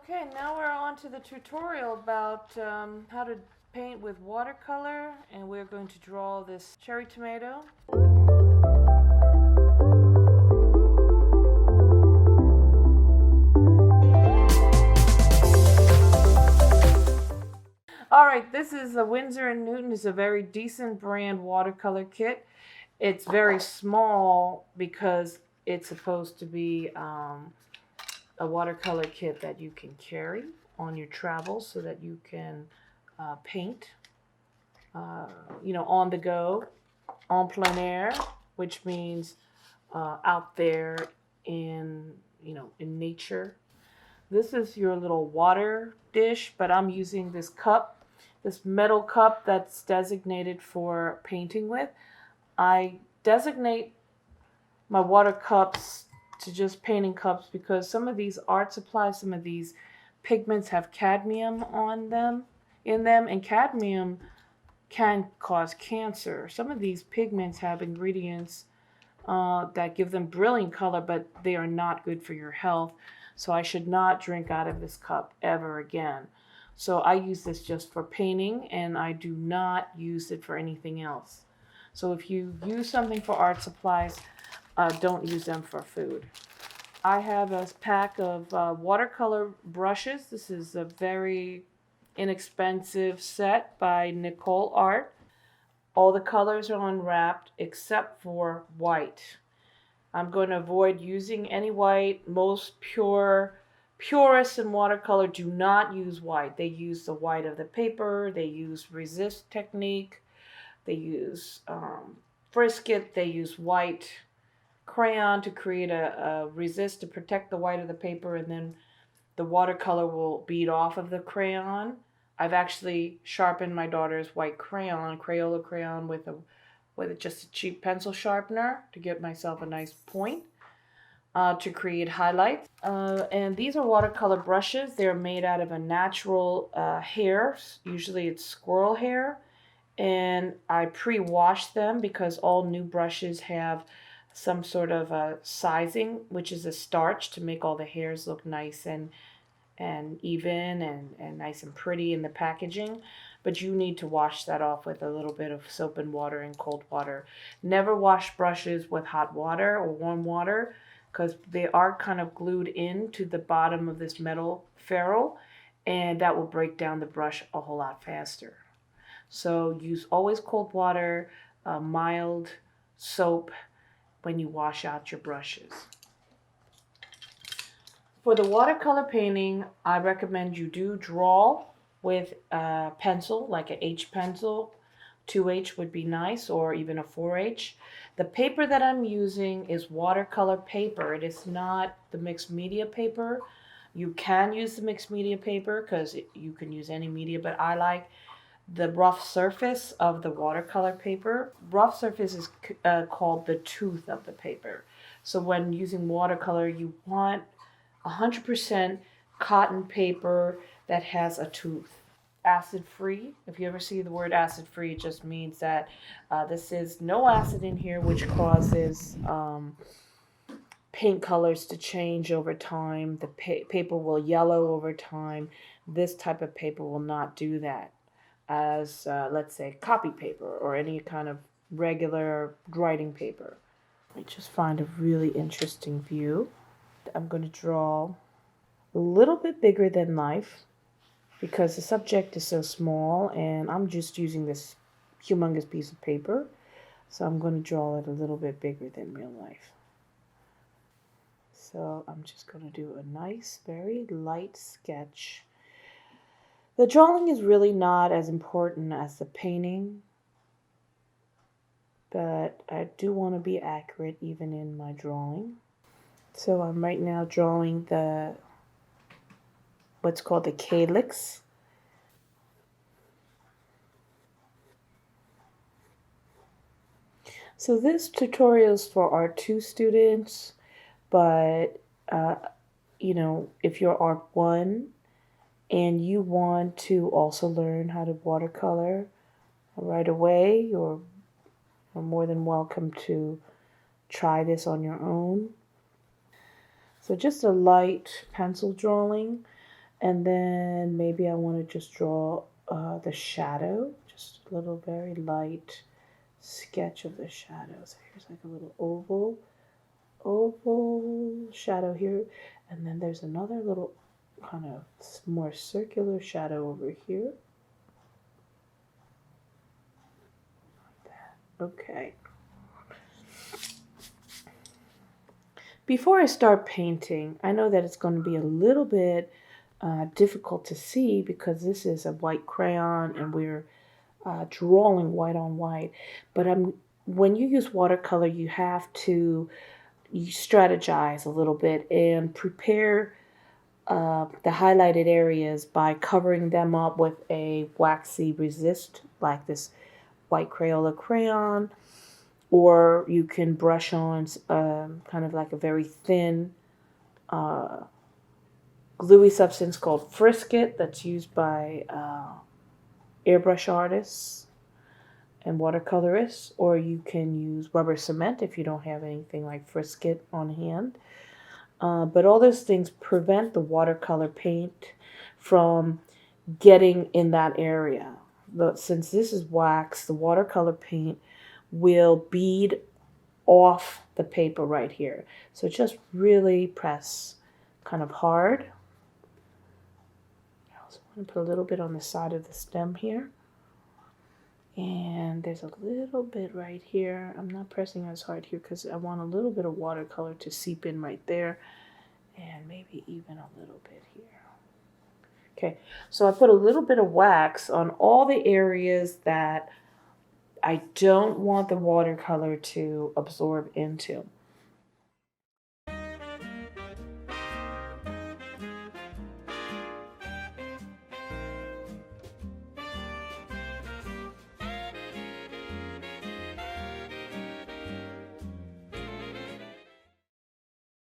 Okay, now we're on to the tutorial about how to paint with watercolor, and we're going to draw this cherry tomato. Alright, this is a Winsor & Newton. It's a very decent brand watercolor kit. It's very small because it's supposed to be a watercolor kit that you can carry on your travels so that you can paint, on the go, en plein air, which means out there in nature. This is your little water dish, but I'm using this cup, this metal cup that's designated for painting with. I designate my water cups to just painting cups because some of these art supplies, some of these pigments have cadmium in them, and cadmium can cause cancer. Some of these pigments have ingredients that give them brilliant color, but they are not good for your health. So I should not drink out of this cup ever again. So I use this just for painting, and I do not use it for anything else. So if you use something for art supplies, don't use them for food. I have a pack of watercolor brushes. This is a very inexpensive set by Nicole Art. All the colors are unwrapped except for white. I'm going to avoid using any white. Most purists in watercolor do not use white. They use the white of the paper. They use resist technique. They use frisket. They use white crayon to create a resist to protect the white of the paper, and then the watercolor will bead off of the crayon. I've actually sharpened my daughter's white crayon, Crayola crayon, with just a cheap pencil sharpener to get myself a nice point to create highlights. And these are watercolor brushes. They're made out of a natural hair. Usually it's squirrel hair. And I pre-wash them because all new brushes have some sort of a sizing, which is a starch to make all the hairs look nice and even and nice and pretty in the packaging. But you need to wash that off with a little bit of soap and water and cold water. Never wash brushes with hot water or warm water because they are kind of glued into the bottom of this metal ferrule, and that will break down the brush a whole lot faster. So use always cold water, mild soap when you wash out your brushes. For the watercolor painting, I recommend you do draw with a pencil, like an H pencil. 2H would be nice, or even a 4H. The paper that I'm using is watercolor paper. It is not the mixed media paper. You can use the mixed media paper because you can use any media, but I like the rough surface of the watercolor paper. Rough surface is called the tooth of the paper. So when using watercolor, you want 100% cotton paper that has a tooth. Acid free. If you ever see the word acid free, it just means that this is no acid in here, which causes paint colors to change over time. The paper will yellow over time. This type of paper will not do that, as let's say copy paper or any kind of regular writing paper. Let me just find a really interesting view. I'm going to draw a little bit bigger than life because the subject is so small and I'm just using this humongous piece of paper. So I'm going to draw it a little bit bigger than real life. So I'm just going to do a nice, very light sketch. The drawing is really not as important as the painting, but I do want to be accurate even in my drawing. So I'm right now drawing what's called the calyx. So this tutorial is for Art 2 students, but if you're Art 1 and you want to also learn how to watercolor right away, you're more than welcome to try this on your own. So just a light pencil drawing. And then maybe I want to just draw the shadow, just a little very light sketch of the shadow. So here's like a little oval shadow here. And then there's another little kind of more circular shadow over here. Like that. Okay. Before I start painting, I know that it's going to be a little bit difficult to see because this is a white crayon and we're drawing white on white. But when you use watercolor, you have to strategize a little bit and prepare the highlighted areas by covering them up with a waxy resist like this white Crayola crayon, or you can brush on kind of like a very thin gluey substance called Frisket that's used by airbrush artists and watercolorists, or you can use rubber cement if you don't have anything like Frisket on hand. But all those things prevent the watercolor paint from getting in that area. Since this is wax, the watercolor paint will bead off the paper right here. So just really press kind of hard. I also want to put a little bit on the side of the stem here. And there's a little bit right here. I'm not pressing as hard here because I want a little bit of watercolor to seep in right there. And maybe even a little bit here. Okay, so I put a little bit of wax on all the areas that I don't want the watercolor to absorb into.